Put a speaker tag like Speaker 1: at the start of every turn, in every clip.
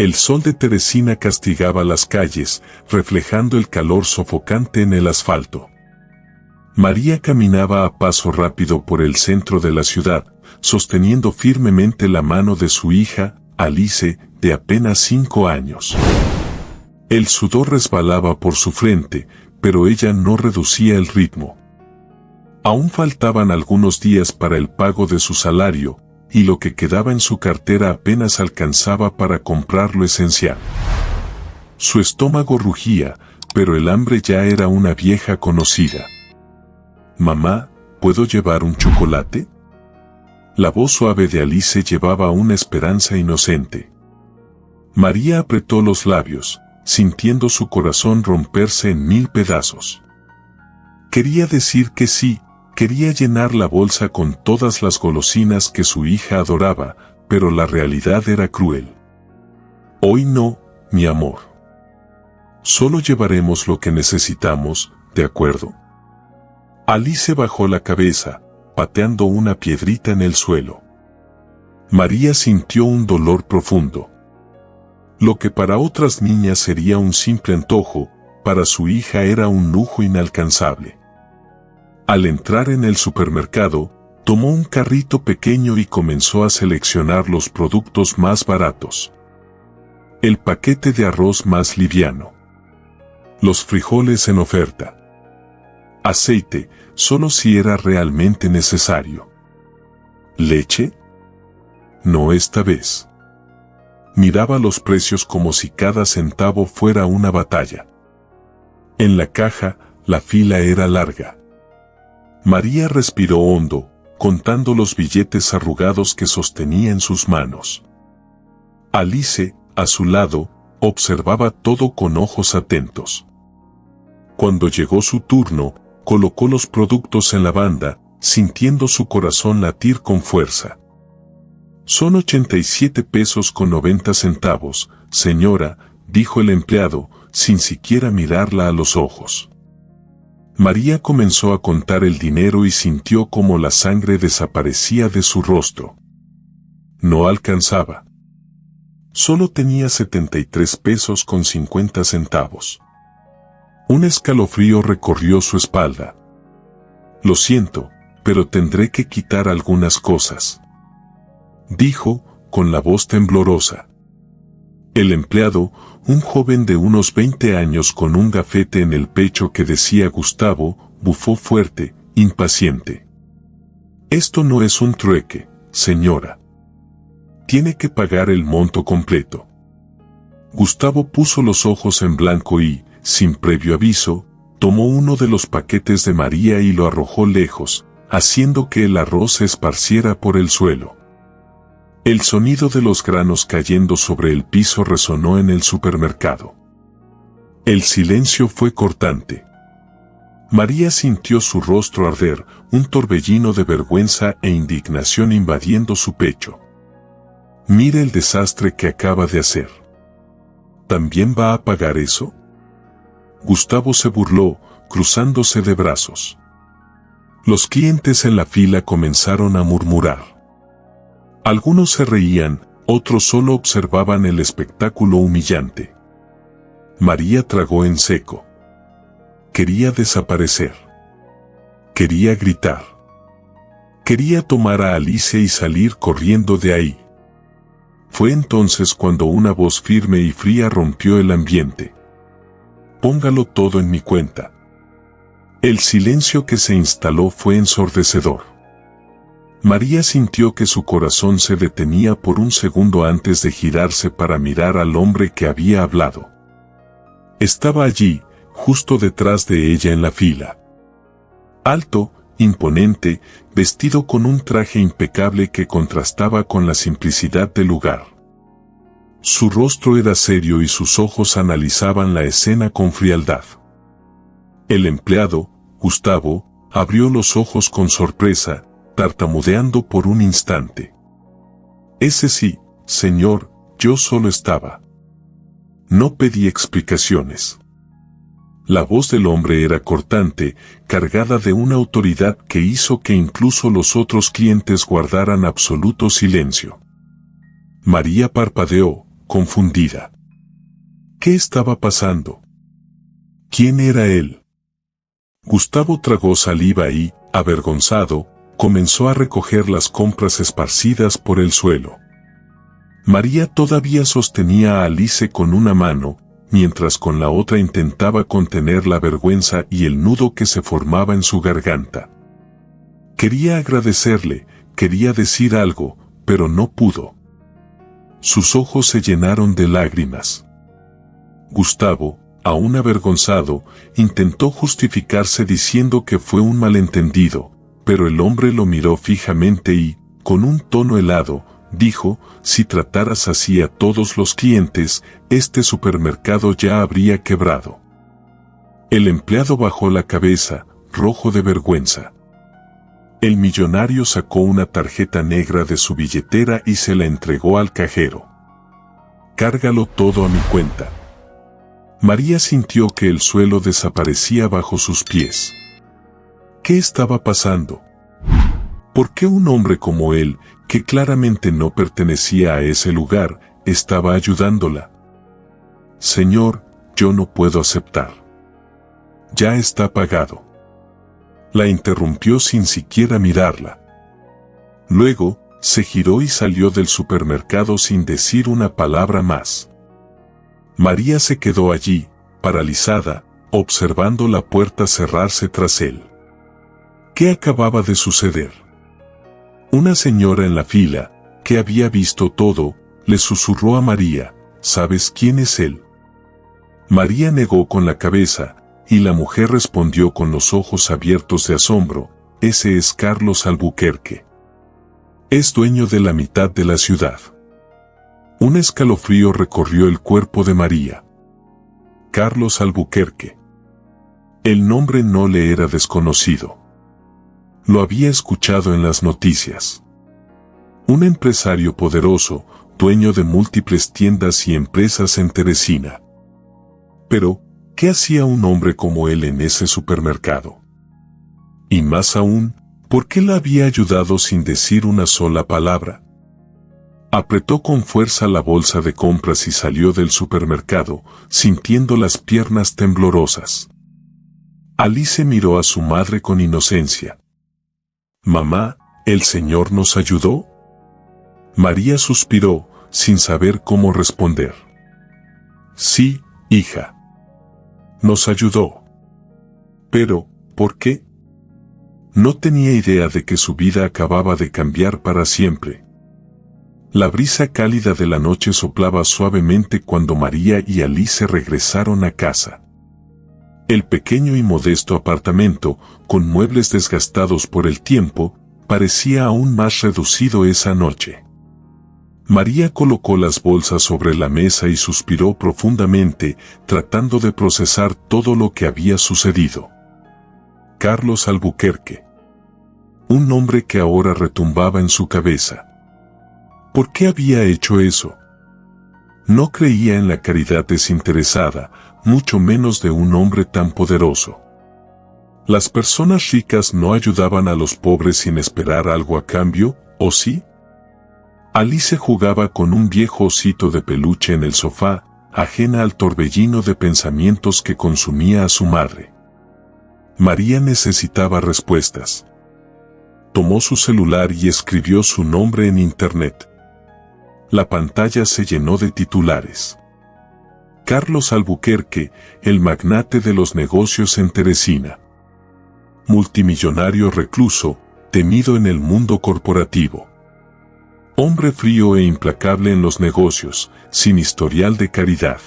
Speaker 1: El sol de Teresina castigaba las calles, reflejando el calor sofocante en el asfalto. María caminaba a paso rápido por el centro de la ciudad, sosteniendo firmemente la mano de su hija, Alice, de apenas 5 años. El sudor resbalaba por su frente, pero ella no reducía el ritmo. Aún faltaban algunos días para el pago de su salario, y lo que quedaba en su cartera apenas alcanzaba para comprar lo esencial. Su estómago rugía, pero el hambre ya era una vieja conocida. «Mamá, ¿puedo llevar un chocolate?». La voz suave de Alice llevaba una esperanza inocente. María apretó los labios, sintiendo su corazón romperse en 1000 pedazos. Quería decir que sí, quería llenar la bolsa con todas las golosinas que su hija adoraba, pero la realidad era cruel. «Hoy no, mi amor. Solo llevaremos lo que necesitamos, ¿de acuerdo?». Alice bajó la cabeza, pateando una piedrita en el suelo. María sintió un dolor profundo. Lo que para otras niñas sería un simple antojo, para su hija era un lujo inalcanzable. Al entrar en el supermercado, tomó un carrito pequeño y comenzó a seleccionar los productos más baratos. El paquete de arroz más liviano. Los frijoles en oferta. Aceite, solo si era realmente necesario. ¿Leche? No esta vez. Miraba los precios como si cada centavo fuera una batalla. En la caja, la fila era larga. María respiró hondo, contando los billetes arrugados que sostenía en sus manos. Alice, a su lado, observaba todo con ojos atentos. Cuando llegó su turno, colocó los productos en la banda, sintiendo su corazón latir con fuerza. «Son 87 pesos con 90 centavos, señora», dijo el empleado, sin siquiera mirarla a los ojos. María comenzó a contar el dinero y sintió como la sangre desaparecía de su rostro. No alcanzaba. Solo tenía 73 pesos con 50 centavos. Un escalofrío recorrió su espalda. «Lo siento, pero tendré que quitar algunas cosas», dijo, con la voz temblorosa. El empleado, un joven de unos 20 años con un gafete en el pecho que decía Gustavo, bufó fuerte, impaciente. «Esto no es un trueque, señora. Tiene que pagar el monto completo». Gustavo puso los ojos en blanco y, sin previo aviso, tomó uno de los paquetes de María y lo arrojó lejos, haciendo que el arroz se esparciera por el suelo. El sonido de los granos cayendo sobre el piso resonó en el supermercado. El silencio fue cortante. María sintió su rostro arder, un torbellino de vergüenza e indignación invadiendo su pecho. «Mire el desastre que acaba de hacer. ¿También va a pagar eso?». Gustavo se burló, cruzándose de brazos. Los clientes en la fila comenzaron a murmurar. Algunos se reían, otros solo observaban el espectáculo humillante. María tragó en seco. Quería desaparecer. Quería gritar. Quería tomar a Alice y salir corriendo de ahí. Fue entonces cuando una voz firme y fría rompió el ambiente. «Póngalo todo en mi cuenta». El silencio que se instaló fue ensordecedor. María sintió que su corazón se detenía por un segundo antes de girarse para mirar al hombre que había hablado. Estaba allí, justo detrás de ella en la fila. Alto, imponente, vestido con un traje impecable que contrastaba con la simplicidad del lugar. Su rostro era serio y sus ojos analizaban la escena con frialdad. El empleado, Gustavo, abrió los ojos con sorpresa, tartamudeando por un instante. «Ese sí, señor, yo solo estaba. No pedí explicaciones». La voz del hombre era cortante, cargada de una autoridad que hizo que incluso los otros clientes guardaran absoluto silencio. María parpadeó, confundida. ¿Qué estaba pasando? ¿Quién era él? Gustavo tragó saliva y, avergonzado, comenzó a recoger las compras esparcidas por el suelo. María todavía sostenía a Alice con una mano, mientras con la otra intentaba contener la vergüenza y el nudo que se formaba en su garganta. Quería agradecerle, quería decir algo, pero no pudo. Sus ojos se llenaron de lágrimas. Gustavo, aún avergonzado, intentó justificarse diciendo que fue un malentendido, pero el hombre lo miró fijamente y, con un tono helado, dijo: si trataras así a todos los clientes, este supermercado ya habría quebrado. El empleado bajó la cabeza, rojo de vergüenza. El millonario sacó una tarjeta negra de su billetera y se la entregó al cajero. Cárgalo todo a mi cuenta. María sintió que el suelo desaparecía bajo sus pies. ¿Qué estaba pasando? ¿Por qué un hombre como él, que claramente no pertenecía a ese lugar, estaba ayudándola? Señor, yo no puedo aceptar. Ya está pagado. La interrumpió sin siquiera mirarla. Luego, se giró y salió del supermercado sin decir una palabra más. María se quedó allí, paralizada, observando la puerta cerrarse tras él. ¿Qué acababa de suceder? Una señora en la fila, que había visto todo, le susurró a María: ¿sabes quién es él? María negó con la cabeza, y la mujer respondió con los ojos abiertos de asombro: ese es Carlos Albuquerque. Es dueño de la mitad de la ciudad. Un escalofrío recorrió el cuerpo de María. Carlos Albuquerque. El nombre no le era desconocido. Lo había escuchado en las noticias. Un empresario poderoso, dueño de múltiples tiendas y empresas en Teresina. Pero, ¿qué hacía un hombre como él en ese supermercado? Y más aún, ¿por qué la había ayudado sin decir una sola palabra? Apretó con fuerza la bolsa de compras y salió del supermercado, sintiendo las piernas temblorosas. Alice miró a su madre con inocencia. «Mamá, ¿el Señor nos ayudó?» María suspiró, sin saber cómo responder. «Sí, hija. Nos ayudó. Pero, ¿por qué?» No tenía idea de que su vida acababa de cambiar para siempre. La brisa cálida de la noche soplaba suavemente cuando María y Alice regresaron a casa. El pequeño y modesto apartamento, con muebles desgastados por el tiempo, parecía aún más reducido esa noche. María colocó las bolsas sobre la mesa y suspiró profundamente, tratando de procesar todo lo que había sucedido. Carlos Albuquerque. Un nombre que ahora retumbaba en su cabeza. ¿Por qué había hecho eso? No creía en la caridad desinteresada, mucho menos de un hombre tan poderoso. ¿Las personas ricas no ayudaban a los pobres sin esperar algo a cambio, o sí? Alice jugaba con un viejo osito de peluche en el sofá, ajena al torbellino de pensamientos que consumía a su madre. María necesitaba respuestas. Tomó su celular y escribió su nombre en internet. La pantalla se llenó de titulares. Carlos Albuquerque, el magnate de los negocios en Teresina. Multimillonario recluso, temido en el mundo corporativo. Hombre frío e implacable en los negocios, sin historial de caridad.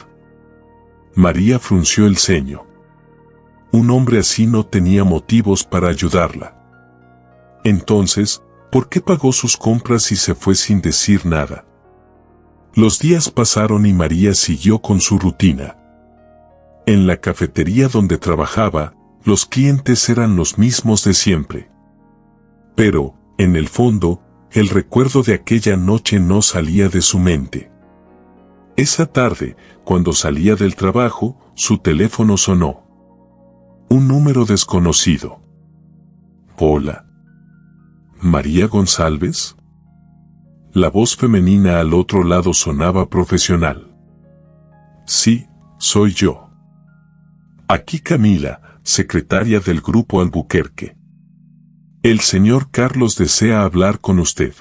Speaker 1: María frunció el ceño. Un hombre así no tenía motivos para ayudarla. Entonces, ¿por qué pagó sus compras y se fue sin decir nada? Los días pasaron y María siguió con su rutina. En la cafetería donde trabajaba, los clientes eran los mismos de siempre. Pero, en el fondo, el recuerdo de aquella noche no salía de su mente. Esa tarde, cuando salía del trabajo, su teléfono sonó. Un número desconocido. Hola. ¿María González? La voz femenina al otro lado sonaba profesional. Sí, soy yo. Aquí Camila, secretaria del Grupo Albuquerque. El señor Carlos desea hablar con usted.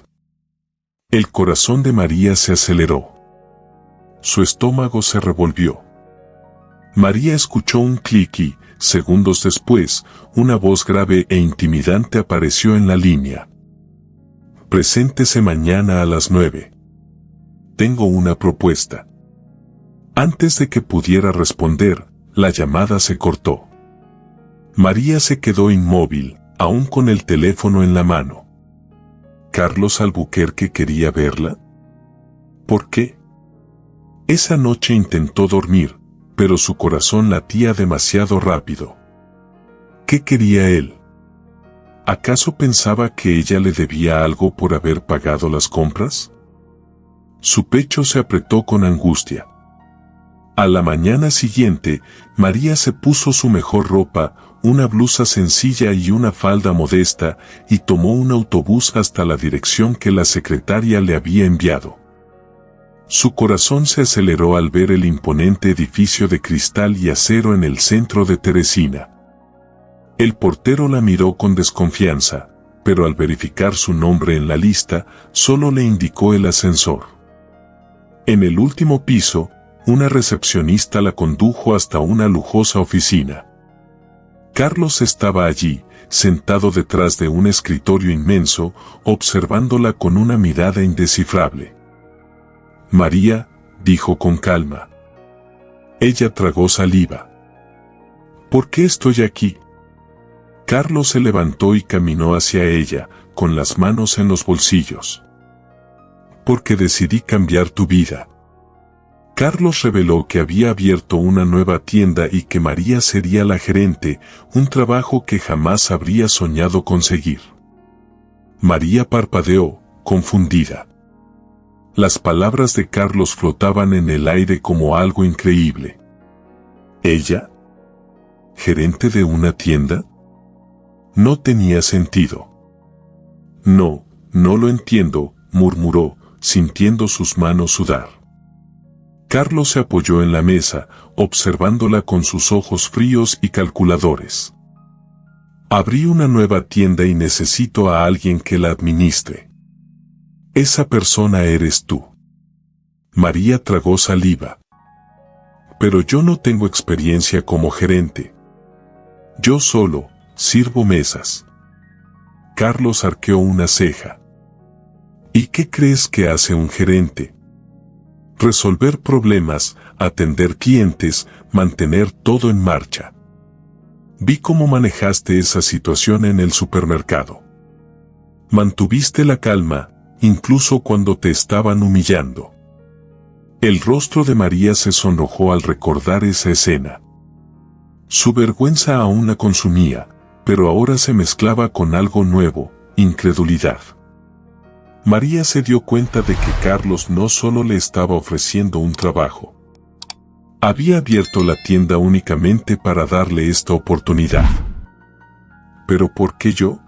Speaker 1: El corazón de María se aceleró. Su estómago se revolvió. María escuchó un clic y, segundos después, una voz grave e intimidante apareció en la línea. Preséntese mañana a las 9. Tengo una propuesta. Antes de que pudiera responder, la llamada se cortó. María se quedó inmóvil, aún con el teléfono en la mano. ¿Carlos Albuquerque quería verla? ¿Por qué? Esa noche intentó dormir, pero su corazón latía demasiado rápido. ¿Qué quería él? ¿Acaso pensaba que ella le debía algo por haber pagado las compras? Su pecho se apretó con angustia. A la mañana siguiente, María se puso su mejor ropa, una blusa sencilla y una falda modesta, y tomó un autobús hasta la dirección que la secretaria le había enviado. Su corazón se aceleró al ver el imponente edificio de cristal y acero en el centro de Teresina. El portero la miró con desconfianza, pero al verificar su nombre en la lista, solo le indicó el ascensor. En el último piso, una recepcionista la condujo hasta una lujosa oficina. Carlos estaba allí, sentado detrás de un escritorio inmenso, observándola con una mirada indescifrable. María, dijo con calma. Ella tragó saliva. ¿Por qué estoy aquí? Carlos se levantó y caminó hacia ella, con las manos en los bolsillos. Porque decidí cambiar tu vida. Carlos reveló que había abierto una nueva tienda y que María sería la gerente, un trabajo que jamás habría soñado conseguir. María parpadeó, confundida. Las palabras de Carlos flotaban en el aire como algo increíble. ¿Ella? ¿Gerente de una tienda? No tenía sentido. No, no lo entiendo, murmuró, sintiendo sus manos sudar. Carlos se apoyó en la mesa, observándola con sus ojos fríos y calculadores. Abrí una nueva tienda y necesito a alguien que la administre. Esa persona eres tú. María tragó saliva. Pero yo no tengo experiencia como gerente. Yo solo sirvo mesas. Carlos arqueó una ceja. ¿Y qué crees que hace un gerente? Resolver problemas, atender clientes, mantener todo en marcha. Vi cómo manejaste esa situación en el supermercado. Mantuviste la calma, incluso cuando te estaban humillando. El rostro de María se sonrojó al recordar esa escena. Su vergüenza aún la consumía, pero ahora se mezclaba con algo nuevo, incredulidad. María se dio cuenta de que Carlos no solo le estaba ofreciendo un trabajo. Había abierto la tienda únicamente para darle esta oportunidad. ¿Pero por qué yo?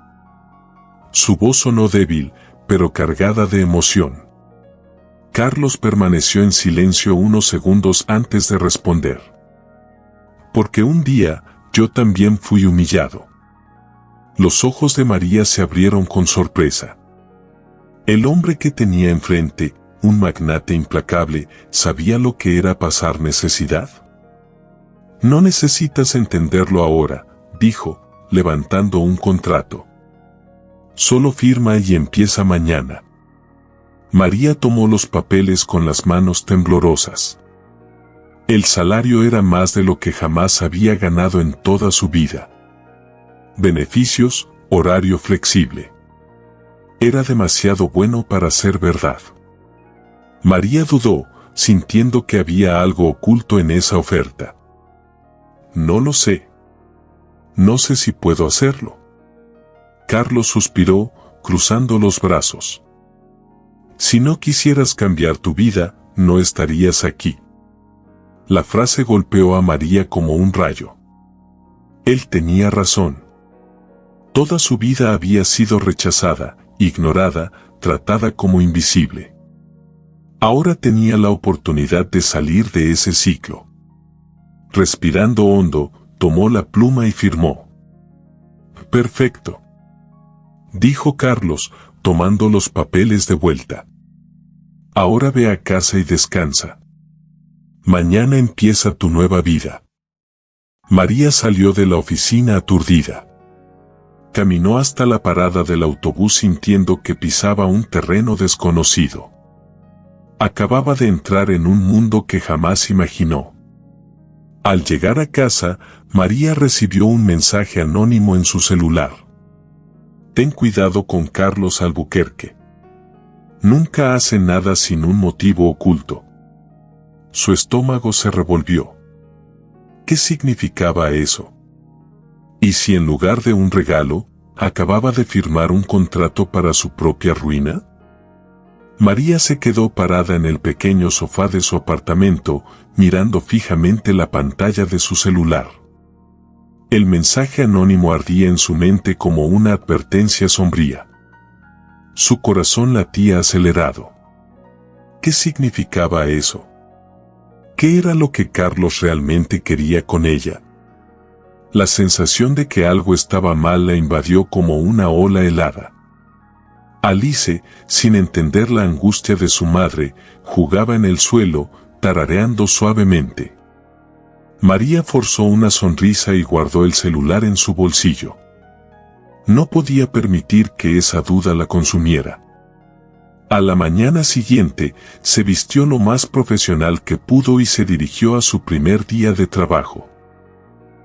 Speaker 1: Su voz sonó débil, pero cargada de emoción. Carlos permaneció en silencio unos segundos antes de responder. Porque un día, yo también fui humillado. Los ojos de María se abrieron con sorpresa. El hombre que tenía enfrente, un magnate implacable, ¿sabía lo que era pasar necesidad? No necesitas entenderlo ahora, dijo, levantando un contrato. Solo firma y empieza mañana. María tomó los papeles con las manos temblorosas. El salario era más de lo que jamás había ganado en toda su vida. Beneficios, horario flexible. Era demasiado bueno para ser verdad. María dudó, sintiendo que había algo oculto en esa oferta. No lo sé. No sé si puedo hacerlo. Carlos suspiró, cruzando los brazos. Si no quisieras cambiar tu vida, no estarías aquí. La frase golpeó a María como un rayo. Él tenía razón. Toda su vida había sido rechazada, ignorada, tratada como invisible. Ahora tenía la oportunidad de salir de ese ciclo. Respirando hondo, tomó la pluma y firmó. «Perfecto», dijo Carlos, tomando los papeles de vuelta. «Ahora ve a casa y descansa. Mañana empieza tu nueva vida». María salió de la oficina aturdida. Caminó hasta la parada del autobús sintiendo que pisaba un terreno desconocido. Acababa de entrar en un mundo que jamás imaginó. Al llegar a casa, María recibió un mensaje anónimo en su celular. «Ten cuidado con Carlos Albuquerque. Nunca hace nada sin un motivo oculto». Su estómago se revolvió. ¿Qué significaba eso? ¿Y si en lugar de un regalo, acababa de firmar un contrato para su propia ruina? María se quedó parada en el pequeño sofá de su apartamento, mirando fijamente la pantalla de su celular. El mensaje anónimo ardía en su mente como una advertencia sombría. Su corazón latía acelerado. ¿Qué significaba eso? ¿Qué era lo que Carlos realmente quería con ella? La sensación de que algo estaba mal la invadió como una ola helada. Alice, sin entender la angustia de su madre, jugaba en el suelo, tarareando suavemente. María forzó una sonrisa y guardó el celular en su bolsillo. No podía permitir que esa duda la consumiera. A la mañana siguiente, se vistió lo más profesional que pudo y se dirigió a su primer día de trabajo.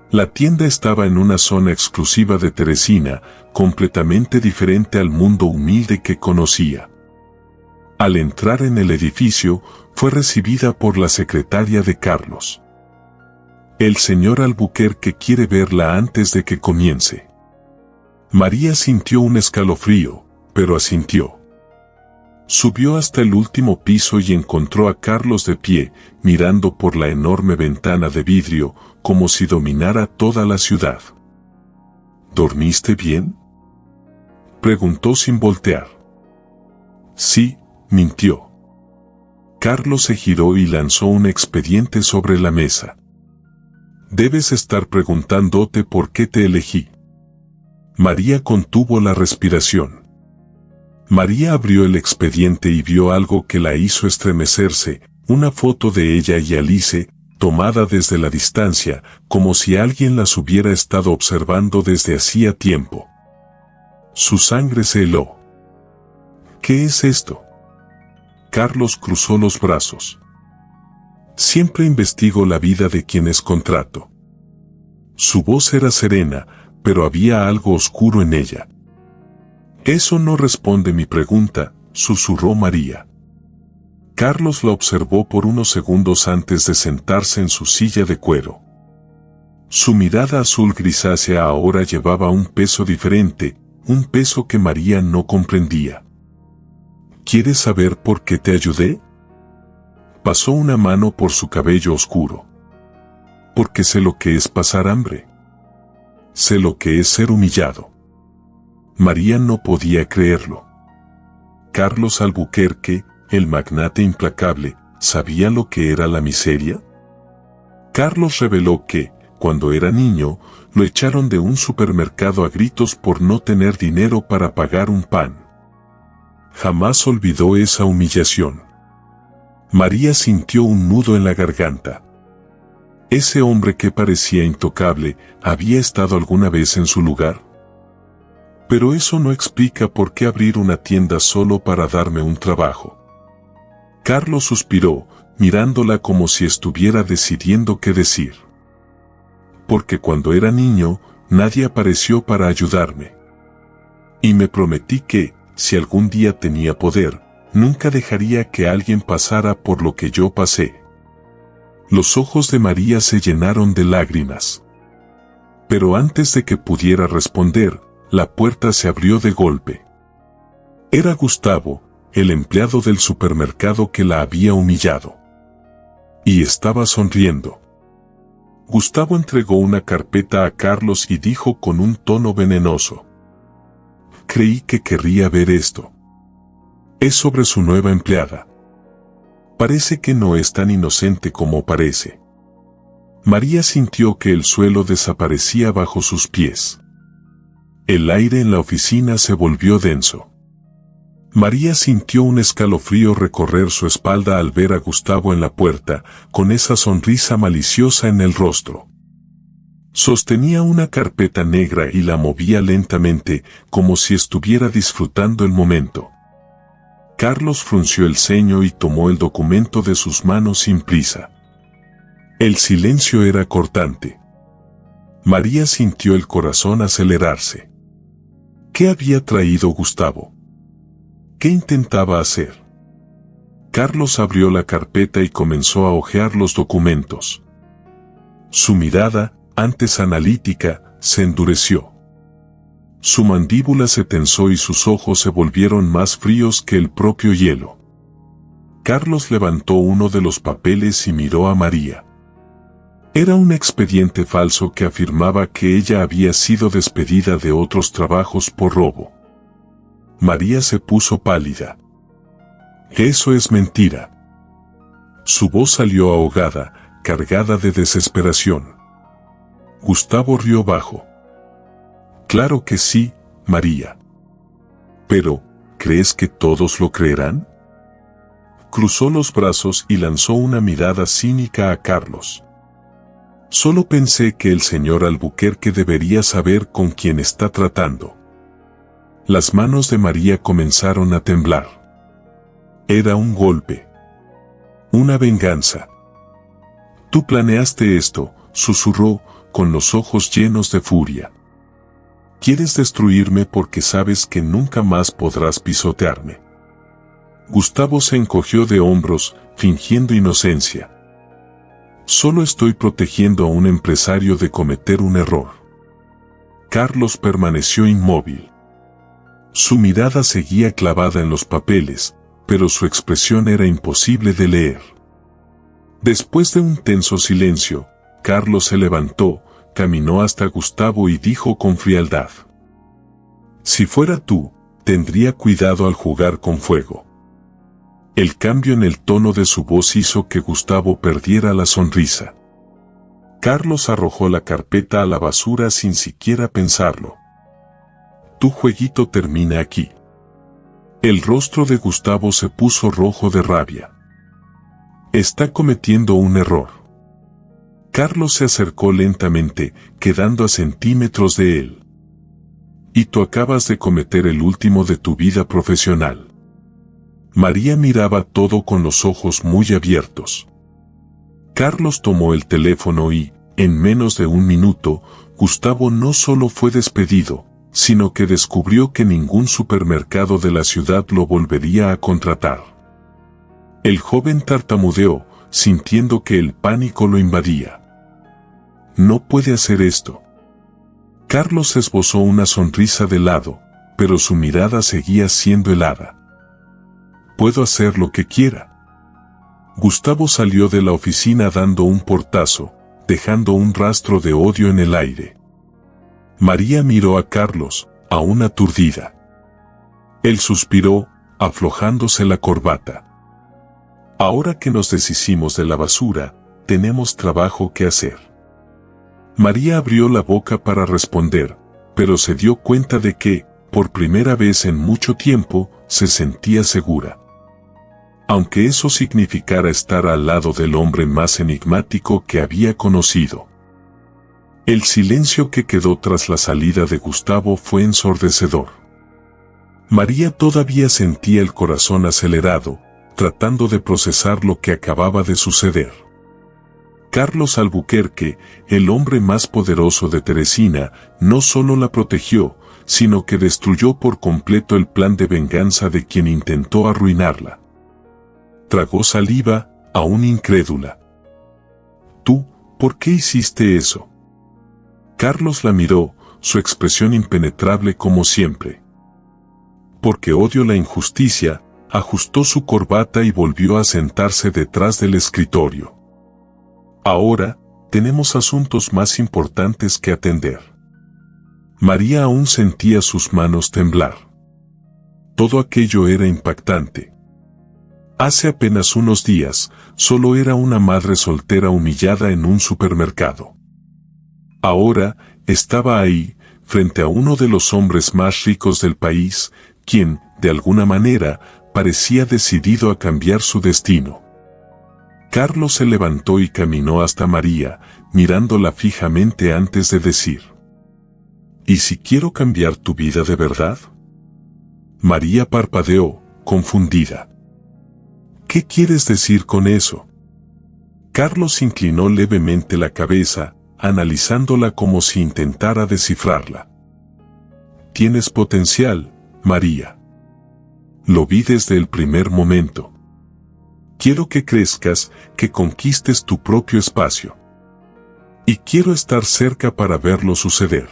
Speaker 1: La tienda estaba en una zona exclusiva de Teresina, completamente diferente al mundo humilde que conocía. Al entrar en el edificio, fue recibida por la secretaria de Carlos. «El señor Albuquerque quiere verla antes de que comience». María sintió un escalofrío, pero asintió. Subió hasta el último piso y encontró a Carlos de pie, mirando por la enorme ventana de vidrio, como si dominara toda la ciudad. «¿Dormiste bien?», preguntó sin voltear. «Sí», mintió. Carlos se giró y lanzó un expediente sobre la mesa. «Debes estar preguntándote por qué te elegí». María contuvo la respiración. María abrió el expediente y vio algo que la hizo estremecerse, una foto de ella y Alice, tomada desde la distancia, como si alguien las hubiera estado observando desde hacía tiempo. Su sangre se heló. «¿Qué es esto?». Carlos cruzó los brazos. «Siempre investigo la vida de quienes contrato». Su voz era serena, pero había algo oscuro en ella. «Eso no responde mi pregunta», susurró María. Carlos la observó por unos segundos antes de sentarse en su silla de cuero. Su mirada azul grisácea ahora llevaba un peso diferente, un peso que María no comprendía. «¿Quieres saber por qué te ayudé?». Pasó una mano por su cabello oscuro. «Porque sé lo que es pasar hambre. Sé lo que es ser humillado». María no podía creerlo. Carlos Albuquerque, el magnate implacable, ¿sabía lo que era la miseria? Carlos reveló que, cuando era niño, lo echaron de un supermercado a gritos por no tener dinero para pagar un pan. Jamás olvidó esa humillación. María sintió un nudo en la garganta. Ese hombre que parecía intocable, ¿había estado alguna vez en su lugar? Pero eso no explica por qué abrir una tienda solo para darme un trabajo. Carlos suspiró, mirándola como si estuviera decidiendo qué decir. Porque cuando era niño, nadie apareció para ayudarme. Y me prometí que, si algún día tenía poder, nunca dejaría que alguien pasara por lo que yo pasé. Los ojos de María se llenaron de lágrimas. Pero antes de que pudiera responder, la puerta se abrió de golpe. Era Gustavo, el empleado del supermercado que la había humillado. Y estaba sonriendo. Gustavo entregó una carpeta a Carlos y dijo con un tono venenoso: «Creí que querría ver esto». Es sobre su nueva empleada. Parece que no es tan inocente como parece. María sintió que el suelo desaparecía bajo sus pies. El aire en la oficina se volvió denso. María sintió un escalofrío recorrer su espalda al ver a Gustavo en la puerta, con esa sonrisa maliciosa en el rostro. Sostenía una carpeta negra y la movía lentamente, como si estuviera disfrutando el momento. Carlos frunció el ceño y tomó el documento de sus manos sin prisa. El silencio era cortante. María sintió el corazón acelerarse. ¿Qué había traído Gustavo? ¿Qué intentaba hacer? Carlos abrió la carpeta y comenzó a hojear los documentos. Su mirada, antes analítica, se endureció. Su mandíbula se tensó y sus ojos se volvieron más fríos que el propio hielo. Carlos levantó uno de los papeles y miró a María. Era un expediente falso que afirmaba que ella había sido despedida de otros trabajos por robo. María se puso pálida. Eso es mentira. Su voz salió ahogada, cargada de desesperación. Gustavo rió bajo. Claro que sí, María. Pero, ¿crees que todos lo creerán? Cruzó los brazos y lanzó una mirada cínica a Carlos. Solo pensé que el señor Albuquerque debería saber con quién está tratando. Las manos de María comenzaron a temblar. Era un golpe. Una venganza. Tú planeaste esto, susurró, con los ojos llenos de furia. Quieres destruirme porque sabes que nunca más podrás pisotearme. Gustavo se encogió de hombros, fingiendo inocencia. Solo estoy protegiendo a un empresario de cometer un error. Carlos permaneció inmóvil. Su mirada seguía clavada en los papeles, pero su expresión era imposible de leer. Después de un tenso silencio, Carlos se levantó, caminó hasta Gustavo y dijo con frialdad: Si fuera tú, tendría cuidado al jugar con fuego. El cambio en el tono de su voz hizo que Gustavo perdiera la sonrisa. Carlos arrojó la carpeta a la basura sin siquiera pensarlo. Tu jueguito termina aquí. El rostro de Gustavo se puso rojo de rabia. Está cometiendo un error. Carlos se acercó lentamente, quedando a centímetros de él. Y tú acabas de cometer el último de tu vida profesional. María miraba todo con los ojos muy abiertos. Carlos tomó el teléfono y, en menos de un minuto, Gustavo no solo fue despedido, sino que descubrió que ningún supermercado de la ciudad lo volvería a contratar. El joven tartamudeó, sintiendo que el pánico lo invadía. No puede hacer esto. Carlos esbozó una sonrisa de lado, pero su mirada seguía siendo helada. Puedo hacer lo que quiera. Gustavo salió de la oficina dando un portazo, dejando un rastro de odio en el aire. María miró a Carlos, aún aturdida. Él suspiró, aflojándose la corbata. Ahora que nos deshicimos de la basura, tenemos trabajo que hacer. María abrió la boca para responder, pero se dio cuenta de que, por primera vez en mucho tiempo, se sentía segura. Aunque eso significara estar al lado del hombre más enigmático que había conocido. El silencio que quedó tras la salida de Gustavo fue ensordecedor. María todavía sentía el corazón acelerado, tratando de procesar lo que acababa de suceder. Carlos Albuquerque, el hombre más poderoso de Teresina, no solo la protegió, sino que destruyó por completo el plan de venganza de quien intentó arruinarla. Tragó saliva, aún incrédula. ¿Tú, por qué hiciste eso? Carlos la miró, su expresión impenetrable como siempre. Porque odio la injusticia, ajustó su corbata y volvió a sentarse detrás del escritorio. Ahora, tenemos asuntos más importantes que atender. María aún sentía sus manos temblar. Todo aquello era impactante. Hace apenas unos días, solo era una madre soltera humillada en un supermercado. Ahora, estaba ahí, frente a uno de los hombres más ricos del país, quien, de alguna manera, parecía decidido a cambiar su destino. Carlos se levantó y caminó hasta María, mirándola fijamente antes de decir: ¿Y si quiero cambiar tu vida de verdad? María parpadeó, confundida. ¿Qué quieres decir con eso? Carlos inclinó levemente la cabeza, analizándola como si intentara descifrarla. Tienes potencial, María. Lo vi desde el primer momento. Quiero que crezcas, que conquistes tu propio espacio. Y quiero estar cerca para verlo suceder.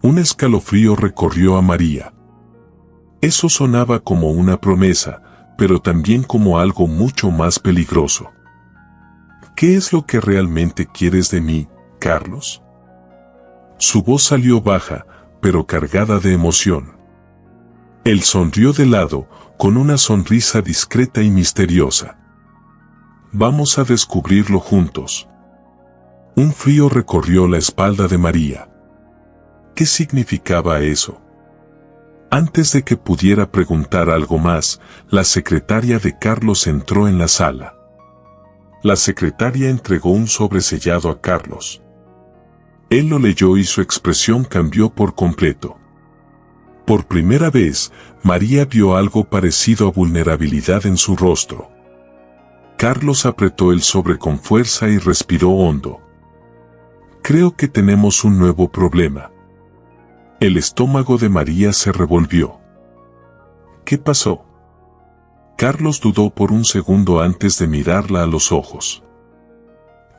Speaker 1: Un escalofrío recorrió a María. Eso sonaba como una promesa, pero también como algo mucho más peligroso. ¿Qué es lo que realmente quieres de mí, Carlos? Su voz salió baja, pero cargada de emoción. Él sonrió de lado, con una sonrisa discreta y misteriosa. Vamos a descubrirlo juntos. Un frío recorrió la espalda de María. ¿Qué significaba eso? Antes de que pudiera preguntar algo más, la secretaria de Carlos entró en la sala. La secretaria entregó un sobresellado a Carlos. Él lo leyó y su expresión cambió por completo. Por primera vez, María vio algo parecido a vulnerabilidad en su rostro. Carlos apretó el sobre con fuerza y respiró hondo. Creo que tenemos un nuevo problema. El estómago de María se revolvió. ¿Qué pasó? Carlos dudó por un segundo antes de mirarla a los ojos.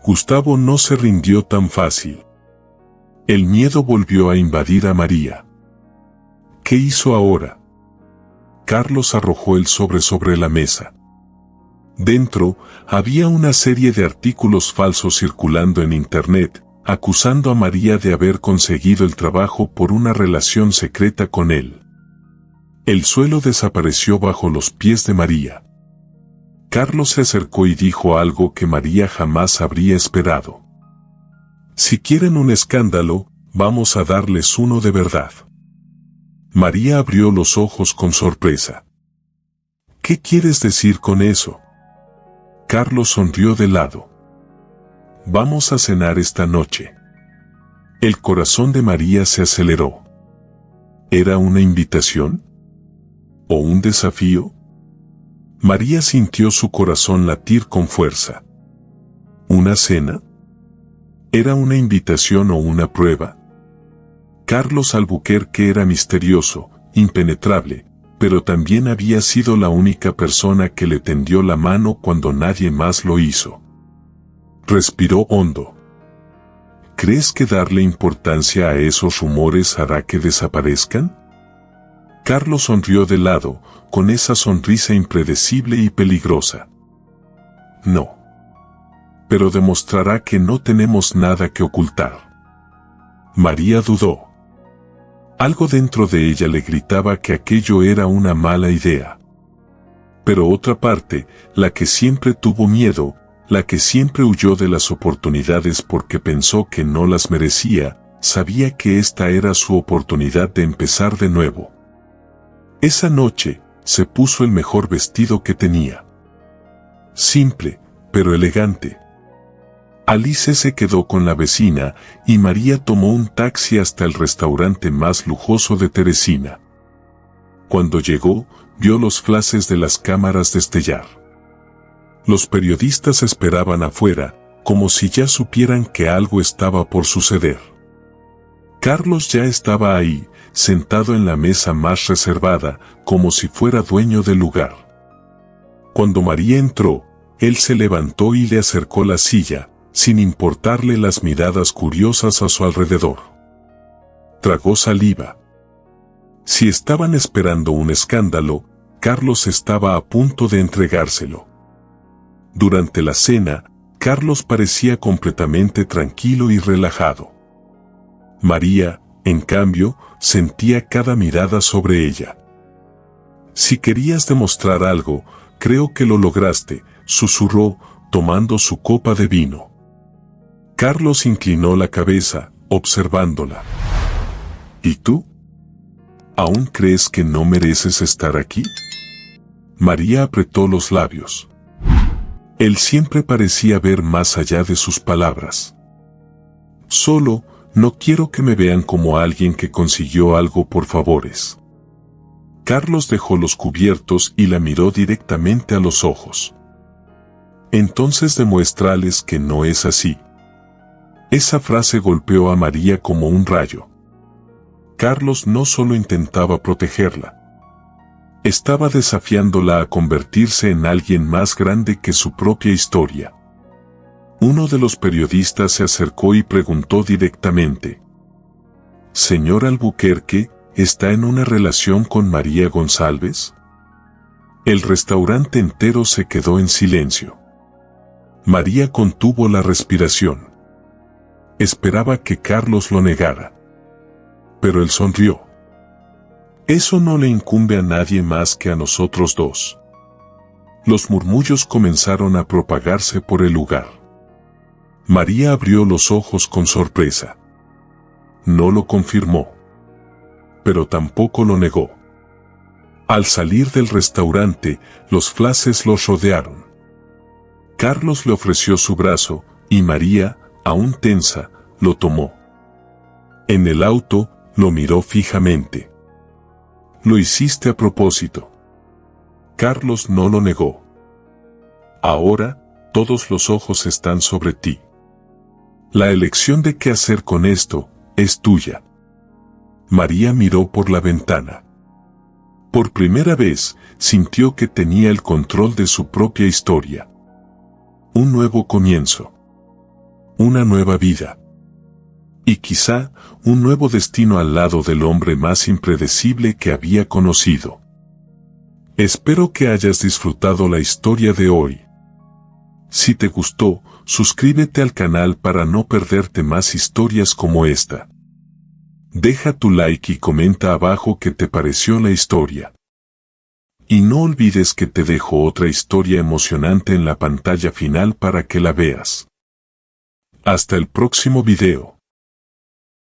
Speaker 1: Gustavo no se rindió tan fácil. El miedo volvió a invadir a María. ¿Qué hizo ahora? Carlos arrojó el sobre la mesa. Dentro, había una serie de artículos falsos circulando en Internet, acusando a María de haber conseguido el trabajo por una relación secreta con él. El suelo desapareció bajo los pies de María. Carlos se acercó y dijo algo que María jamás habría esperado. Si quieren un escándalo, vamos a darles uno de verdad. María abrió los ojos con sorpresa. ¿Qué quieres decir con eso? Carlos sonrió de lado. Vamos a cenar esta noche. El corazón de María se aceleró. ¿Era una invitación? ¿O un desafío? María sintió su corazón latir con fuerza. ¿Una cena? ¿Era una invitación o una prueba? Carlos Albuquerque era misterioso, impenetrable, pero también había sido la única persona que le tendió la mano cuando nadie más lo hizo. Respiró hondo. ¿Crees que darle importancia a esos rumores hará que desaparezcan? Carlos sonrió de lado, con esa sonrisa impredecible y peligrosa. No. Pero demostrará que no tenemos nada que ocultar. María dudó. Algo dentro de ella le gritaba que aquello era una mala idea. Pero otra parte, la que siempre tuvo miedo, la que siempre huyó de las oportunidades porque pensó que no las merecía, sabía que esta era su oportunidad de empezar de nuevo. Esa noche, se puso el mejor vestido que tenía. Simple, pero elegante. Alice se quedó con la vecina y María tomó un taxi hasta el restaurante más lujoso de Teresina. Cuando llegó, vio los flashes de las cámaras destellar. Los periodistas esperaban afuera, como si ya supieran que algo estaba por suceder. Carlos ya estaba ahí, sentado en la mesa más reservada, como si fuera dueño del lugar. Cuando María entró, él se levantó y le acercó la silla, sin importarle las miradas curiosas a su alrededor. Tragó saliva. Si estaban esperando un escándalo, Carlos estaba a punto de entregárselo. Durante la cena, Carlos parecía completamente tranquilo y relajado. María, en cambio, sentía cada mirada sobre ella. Si querías demostrar algo, creo que lo lograste, susurró, tomando su copa de vino. Carlos inclinó la cabeza, observándola. ¿Y tú? ¿Aún crees que no mereces estar aquí? María apretó los labios. Él siempre parecía ver más allá de sus palabras. Solo, no quiero que me vean como alguien que consiguió algo por favores. Carlos dejó los cubiertos y la miró directamente a los ojos. Entonces demuéstrales que no es así. Esa frase golpeó a María como un rayo. Carlos no solo intentaba protegerla. Estaba desafiándola a convertirse en alguien más grande que su propia historia. Uno de los periodistas se acercó y preguntó directamente: «Señor Albuquerque, ¿está en una relación con María González?». El restaurante entero se quedó en silencio. María contuvo la respiración. Esperaba que Carlos lo negara. Pero él sonrió. Eso no le incumbe a nadie más que a nosotros dos. Los murmullos comenzaron a propagarse por el lugar. María abrió los ojos con sorpresa. No lo confirmó. Pero tampoco lo negó. Al salir del restaurante, los flashes los rodearon. Carlos le ofreció su brazo, y María, aún tensa, lo tomó. En el auto, lo miró fijamente. Lo hiciste a propósito. Carlos no lo negó. Ahora, todos los ojos están sobre ti. La elección de qué hacer con esto, es tuya. María miró por la ventana. Por primera vez, sintió que tenía el control de su propia historia. Un nuevo comienzo. Una nueva vida. Y quizá, un nuevo destino al lado del hombre más impredecible que había conocido. Espero que hayas disfrutado la historia de hoy. Si te gustó, suscríbete al canal para no perderte más historias como esta. Deja tu like y comenta abajo qué te pareció la historia. Y no olvides que te dejo otra historia emocionante en la pantalla final para que la veas. Hasta el próximo video.